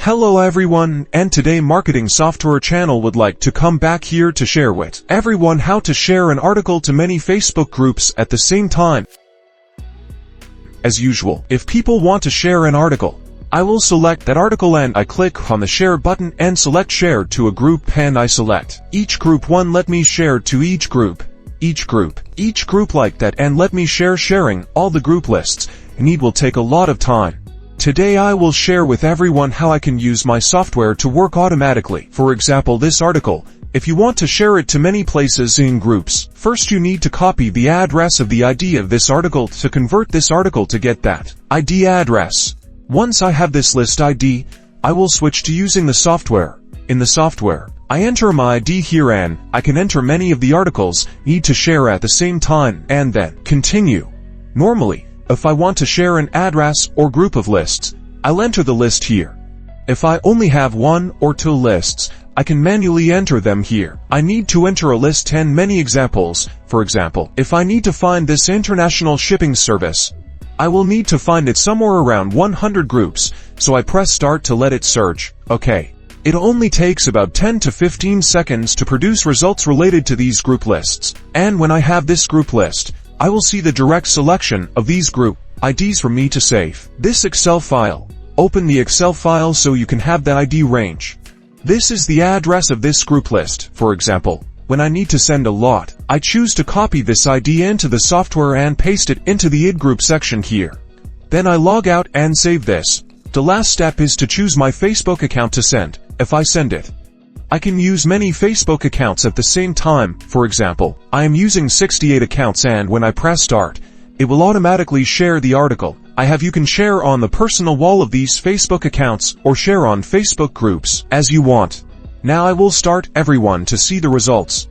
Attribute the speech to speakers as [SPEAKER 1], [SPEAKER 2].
[SPEAKER 1] Hello everyone, and today Marketing Software channel would like to come back here to share with everyone how to share an article to many Facebook groups at the same time. As usual, if people want to share an article, I will select that article and I click on the share button and select share to a group and I select each group one. Let me share to each group like that, and let me sharing all the group lists, and it will take a lot of time. Today I will share with everyone how I can use my software to work automatically. For example, this article, if you want to share it to many places in groups, first you need to copy the address of the ID of this article to convert this article to get that ID address. Once I have this list ID, I will switch to using the software. In the software, I enter my ID here and I can enter many of the articles need to share at the same time and then continue. Normally, if I want to share an address or group of lists, I'll enter the list here. If I only have one or two lists, I can manually enter them here. I need to enter a list and many examples. For example, if I need to find this international shipping service, I will need to find it somewhere around 100 groups, so I press start to let it search. Okay. It only takes about 10 to 15 seconds to produce results related to these group lists. And when I have this group list, I will see the direct selection of these group IDs for me to save this Excel file. Open the Excel file so you can have the ID range. This is the address of this group list. For example, when I need to send a lot, I choose to copy this ID into the software and paste it into the ID group section here. Then I log out and save this. The last step is to choose my Facebook account to send. If I send it, I can use many Facebook accounts at the same time. For example, I am using 68 accounts, and when I press start, it will automatically share the article I have. You can share on the personal wall of these Facebook accounts or share on Facebook groups as you want. Now I will start everyone to see the results.